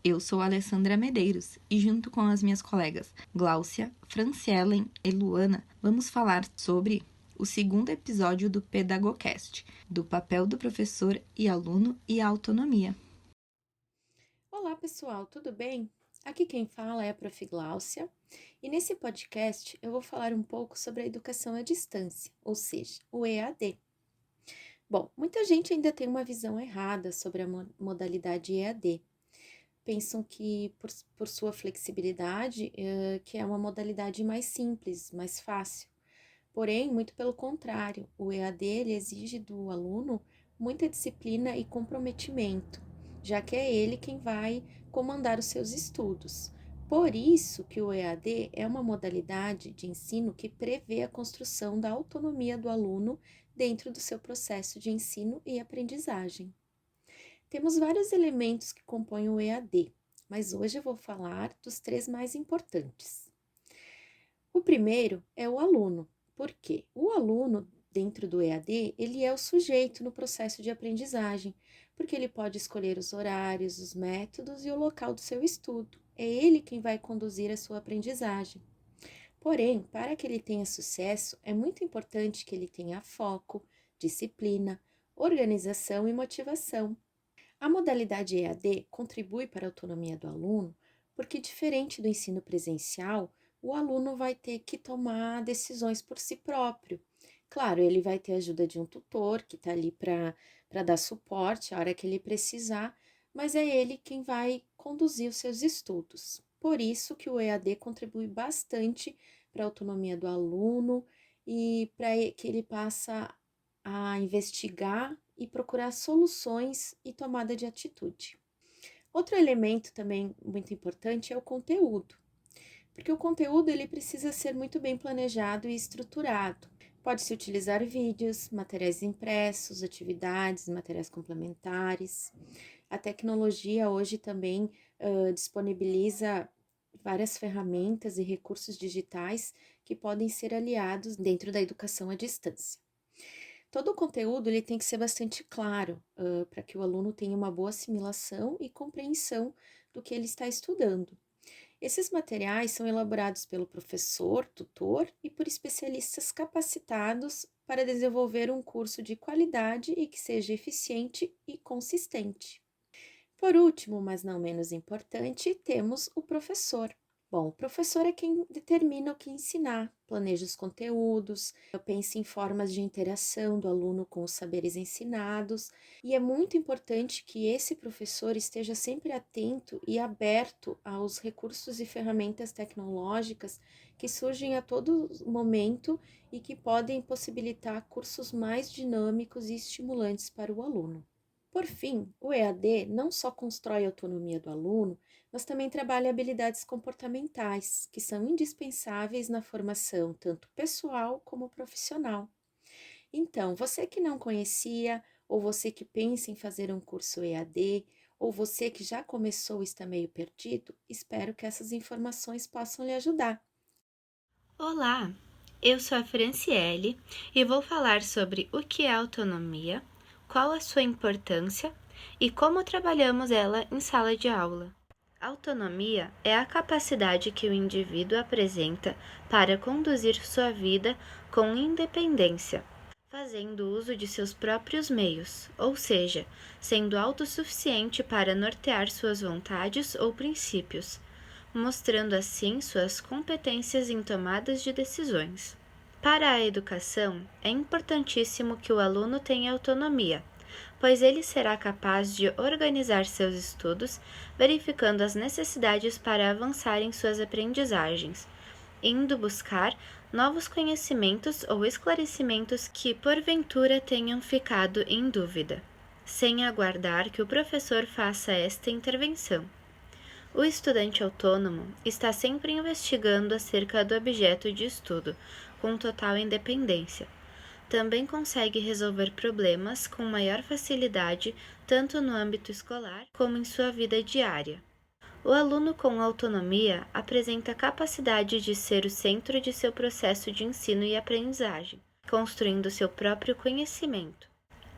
Eu sou Alessandra Medeiros e junto com as minhas colegas Gláucia, Francielen e Luana, vamos falar sobre o segundo episódio do Pedagocast, do papel do professor e aluno e a autonomia. Olá pessoal, tudo bem? Aqui quem fala é a Prof. Gláucia e nesse podcast eu vou falar um pouco sobre a educação à distância, ou seja, o EAD. Bom, muita gente ainda tem uma visão errada sobre a modalidade EAD. Pensam que por sua flexibilidade, que é uma modalidade mais simples, mais fácil. Porém, muito pelo contrário, o EAD ele exige do aluno muita disciplina e comprometimento, já que é ele quem vai comandar os seus estudos. Por isso que o EAD é uma modalidade de ensino que prevê a construção da autonomia do aluno dentro do seu processo de ensino e aprendizagem. Temos vários elementos que compõem o EAD, mas hoje eu vou falar dos três mais importantes. O primeiro é o aluno. Por quê? O aluno, dentro do EAD, ele é o sujeito no processo de aprendizagem, porque ele pode escolher os horários, os métodos e o local do seu estudo. É ele quem vai conduzir a sua aprendizagem. Porém, para que ele tenha sucesso, é muito importante que ele tenha foco, disciplina, organização e motivação. A modalidade EAD contribui para a autonomia do aluno, porque, diferente do ensino presencial, o aluno vai ter que tomar decisões por si próprio. Claro, ele vai ter a ajuda de um tutor que está ali para dar suporte a hora que ele precisar, mas é ele quem vai conduzir os seus estudos. Por isso que o EAD contribui bastante para a autonomia do aluno e para que ele passa a investigar e procurar soluções e tomada de atitude. Outro elemento também muito importante é o conteúdo, porque o conteúdo ele precisa ser muito bem planejado e estruturado. Pode-se utilizar vídeos, materiais impressos, atividades, materiais complementares. A tecnologia hoje também disponibiliza várias ferramentas e recursos digitais que podem ser aliados dentro da educação à distância. Todo o conteúdo ele tem que ser bastante claro, para que o aluno tenha uma boa assimilação e compreensão do que ele está estudando. Esses materiais são elaborados pelo professor, tutor e por especialistas capacitados para desenvolver um curso de qualidade e que seja eficiente e consistente. Por último, mas não menos importante, temos o professor. Bom, o professor é quem determina o que ensinar, planeja os conteúdos, pensa em formas de interação do aluno com os saberes ensinados, e é muito importante que esse professor esteja sempre atento e aberto aos recursos e ferramentas tecnológicas que surgem a todo momento e que podem possibilitar cursos mais dinâmicos e estimulantes para o aluno. Por fim, o EAD não só constrói a autonomia do aluno, mas também trabalha habilidades comportamentais, que são indispensáveis na formação tanto pessoal como profissional. Então, você que não conhecia, ou você que pensa em fazer um curso EAD, ou você que já começou e está meio perdido, espero que essas informações possam lhe ajudar. Olá, eu sou a Franciele e vou falar sobre o que é autonomia, qual a sua importância e como trabalhamos ela em sala de aula. Autonomia é a capacidade que o indivíduo apresenta para conduzir sua vida com independência, fazendo uso de seus próprios meios, ou seja, sendo autossuficiente para nortear suas vontades ou princípios, mostrando assim suas competências em tomadas de decisões. Para a educação, é importantíssimo que o aluno tenha autonomia, pois ele será capaz de organizar seus estudos, verificando as necessidades para avançar em suas aprendizagens, indo buscar novos conhecimentos ou esclarecimentos que porventura tenham ficado em dúvida, sem aguardar que o professor faça esta intervenção. O estudante autônomo está sempre investigando acerca do objeto de estudo, com total independência. Também consegue resolver problemas com maior facilidade, tanto no âmbito escolar como em sua vida diária. O aluno com autonomia apresenta a capacidade de ser o centro de seu processo de ensino e aprendizagem, construindo seu próprio conhecimento.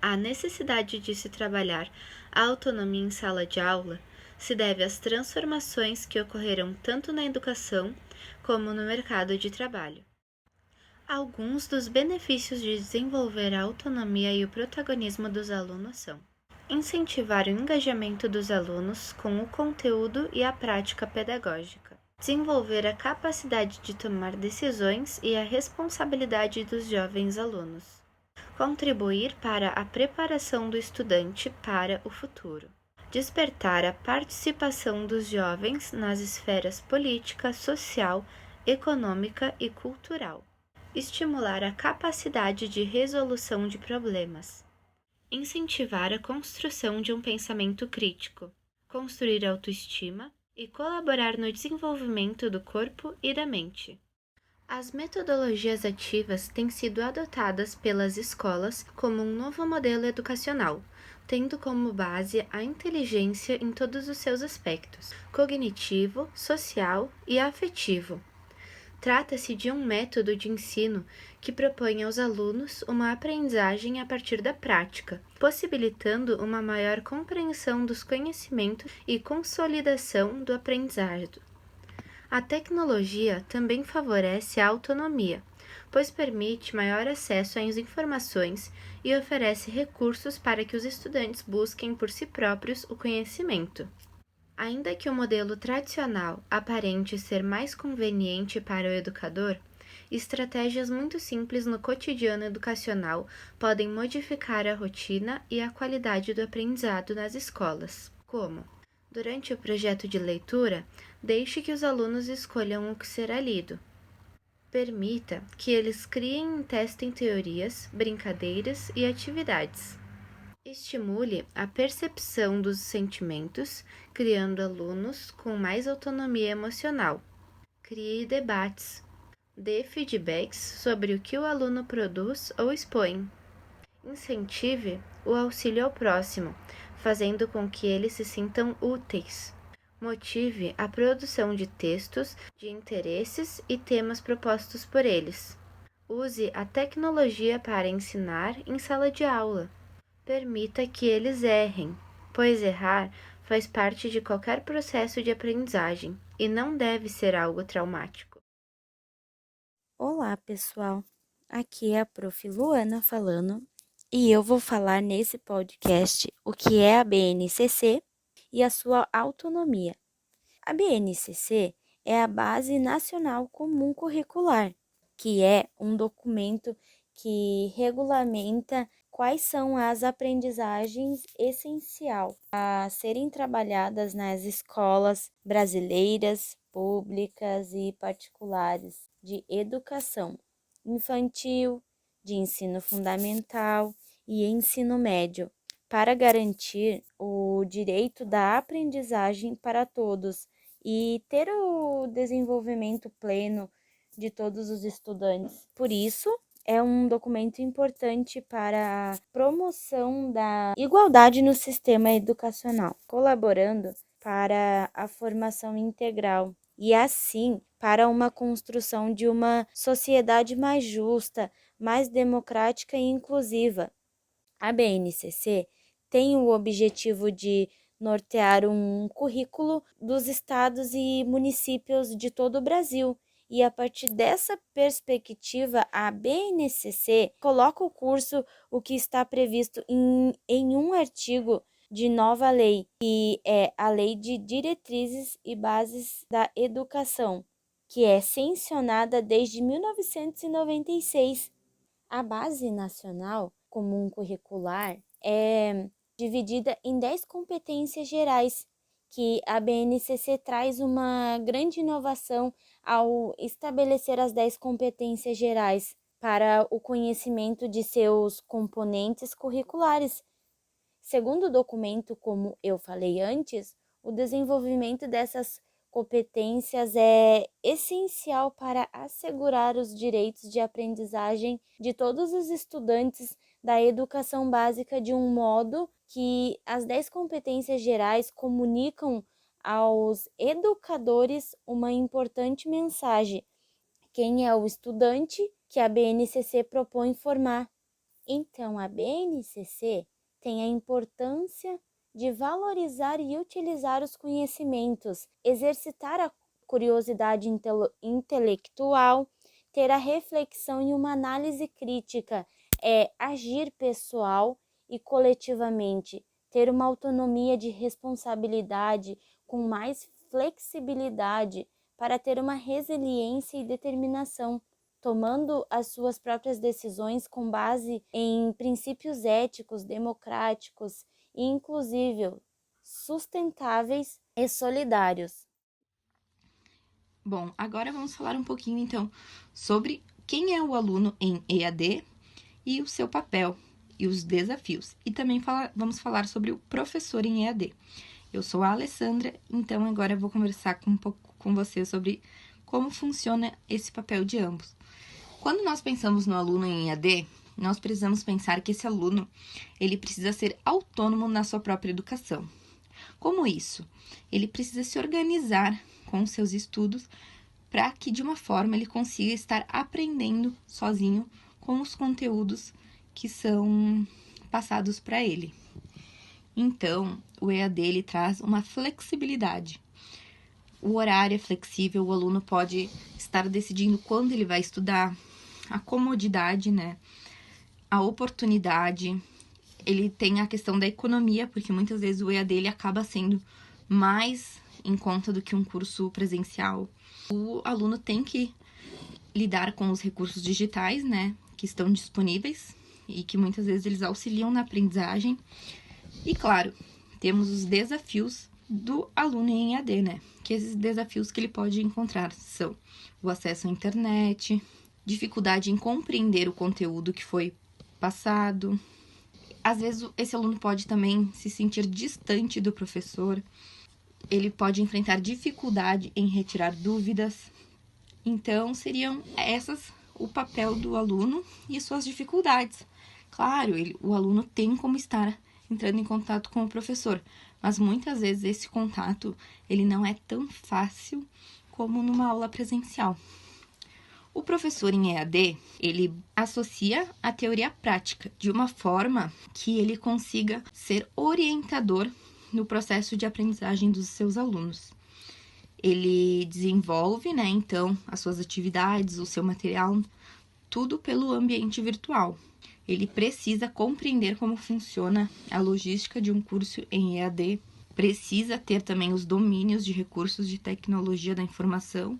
A necessidade de se trabalhar a autonomia em sala de aula se deve às transformações que ocorreram tanto na educação como no mercado de trabalho. Alguns dos benefícios de desenvolver a autonomia e o protagonismo dos alunos são: incentivar o engajamento dos alunos com o conteúdo e a prática pedagógica, desenvolver a capacidade de tomar decisões e a responsabilidade dos jovens alunos, contribuir para a preparação do estudante para o futuro, despertar a participação dos jovens nas esferas política, social, econômica e cultural, estimular a capacidade de resolução de problemas, incentivar a construção de um pensamento crítico, construir autoestima e colaborar no desenvolvimento do corpo e da mente. As metodologias ativas têm sido adotadas pelas escolas como um novo modelo educacional, tendo como base a inteligência em todos os seus aspectos, cognitivo, social e afetivo. Trata-se de um método de ensino que propõe aos alunos uma aprendizagem a partir da prática, possibilitando uma maior compreensão dos conhecimentos e consolidação do aprendizado. A tecnologia também favorece a autonomia, pois permite maior acesso às informações e oferece recursos para que os estudantes busquem por si próprios o conhecimento. Ainda que o modelo tradicional aparente ser mais conveniente para o educador, estratégias muito simples no cotidiano educacional podem modificar a rotina e a qualidade do aprendizado nas escolas, como: durante o projeto de leitura, deixe que os alunos escolham o que será lido. Permita que eles criem e testem teorias, brincadeiras e atividades. Estimule a percepção dos sentimentos, criando alunos com mais autonomia emocional. Crie debates. Dê feedbacks sobre o que o aluno produz ou expõe. Incentive o auxílio ao próximo, fazendo com que eles se sintam úteis. Motive a produção de textos de interesses e temas propostos por eles. Use a tecnologia para ensinar em sala de aula. Permita que eles errem, pois errar faz parte de qualquer processo de aprendizagem e não deve ser algo traumático. Olá, pessoal. Aqui é a Prof. Luana falando e eu vou falar nesse podcast o que é a BNCC e a sua autonomia. A BNCC é a Base Nacional Comum Curricular, que é um documento que regulamenta quais são as aprendizagens essenciais a serem trabalhadas nas escolas brasileiras, públicas e particulares de educação infantil, de ensino fundamental e ensino médio, para garantir o direito da aprendizagem para todos e ter o desenvolvimento pleno de todos os estudantes. Por isso, é um documento importante para a promoção da igualdade no sistema educacional, colaborando para a formação integral e, assim, para uma construção de uma sociedade mais justa, mais democrática e inclusiva. A BNCC tem o objetivo de nortear um currículo dos estados e municípios de todo o Brasil. E a partir dessa perspectiva, a BNCC coloca o curso o que está previsto em um artigo de nova lei, que é a Lei de Diretrizes e Bases da Educação, que é sancionada desde 1996. A Base Nacional Comum Curricular é dividida em 10 competências gerais, que a BNCC traz uma grande inovação ao estabelecer as 10 competências gerais para o conhecimento de seus componentes curriculares. Segundo o documento, como eu falei antes, o desenvolvimento dessas competências é essencial para assegurar os direitos de aprendizagem de todos os estudantes da educação básica de um modo que as 10 competências gerais comunicam aos educadores uma importante mensagem: quem é o estudante que a BNCC propõe formar. Então, a BNCC tem a importância de valorizar e utilizar os conhecimentos, exercitar a curiosidade intelectual, ter a reflexão e uma análise crítica, agir pessoal e coletivamente, ter uma autonomia de responsabilidade com mais flexibilidade para ter uma resiliência e determinação, tomando as suas próprias decisões com base em princípios éticos, democráticos e inclusive sustentáveis e solidários. Bom, agora vamos falar um pouquinho, então, sobre quem é o aluno em EAD e o seu papel e os desafios. E também vamos falar sobre o professor em EAD. Eu sou a Alessandra, então agora eu vou conversar um pouco com você sobre como funciona esse papel de ambos. Quando nós pensamos no aluno em EAD, nós precisamos pensar que esse aluno, ele precisa ser autônomo na sua própria educação. Como isso? Ele precisa se organizar com os seus estudos para que, de uma forma, ele consiga estar aprendendo sozinho com os conteúdos que são passados para ele. Então, o EAD ele traz uma flexibilidade. O horário é flexível, o aluno pode estar decidindo quando ele vai estudar, a comodidade, né? A oportunidade. Ele tem a questão da economia, porque muitas vezes o EAD ele acaba sendo mais em conta do que um curso presencial. O aluno tem que lidar com os recursos digitais, né? Que estão disponíveis e que muitas vezes eles auxiliam na aprendizagem. E, claro, temos os desafios do aluno em EAD, né? Que esses desafios que ele pode encontrar são o acesso à internet, dificuldade em compreender o conteúdo que foi passado. Às vezes, esse aluno pode também se sentir distante do professor. Ele pode enfrentar dificuldade em retirar dúvidas. Então, seriam essas o papel do aluno e suas dificuldades. Claro, o aluno tem como estar entrando em contato com o professor, mas muitas vezes esse contato ele não é tão fácil como numa aula presencial. O professor em EAD, ele associa a teoria à prática de uma forma que ele consiga ser orientador no processo de aprendizagem dos seus alunos. Ele desenvolve, né, então, as suas atividades, o seu material, tudo pelo ambiente virtual. Ele precisa compreender como funciona a logística de um curso em EAD, precisa ter também os domínios de recursos de tecnologia da informação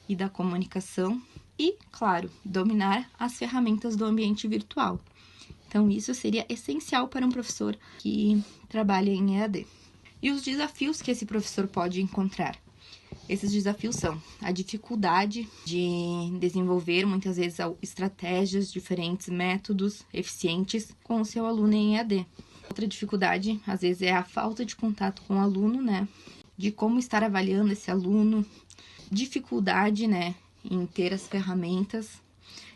e da comunicação e, claro, dominar as ferramentas do ambiente virtual. Então, isso seria essencial para um professor que trabalha em EAD. E os desafios que esse professor pode encontrar? Esses desafios são a dificuldade de desenvolver, muitas vezes, estratégias, diferentes métodos eficientes com o seu aluno em EAD. Outra dificuldade, às vezes, é a falta de contato com o aluno, né? De como estar avaliando esse aluno. Dificuldade, né? Em ter as ferramentas,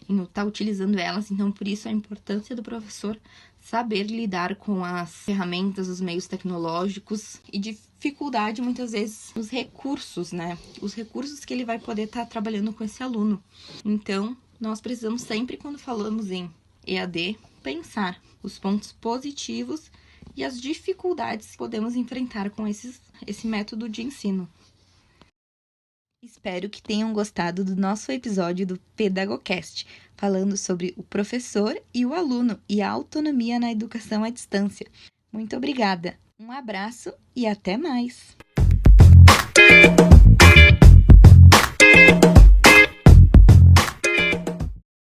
em estar utilizando elas. Então, por isso, a importância do professor saber lidar com as ferramentas, os meios tecnológicos e dificuldade, muitas vezes, os recursos, né? Os recursos que ele vai poder estar trabalhando com esse aluno. Então, nós precisamos sempre, quando falamos em EAD, pensar os pontos positivos e as dificuldades que podemos enfrentar com esse método de ensino. Espero que tenham gostado do nosso episódio do Pedagocast, falando sobre o professor e o aluno e a autonomia na educação à distância. Muito obrigada, um abraço e até mais!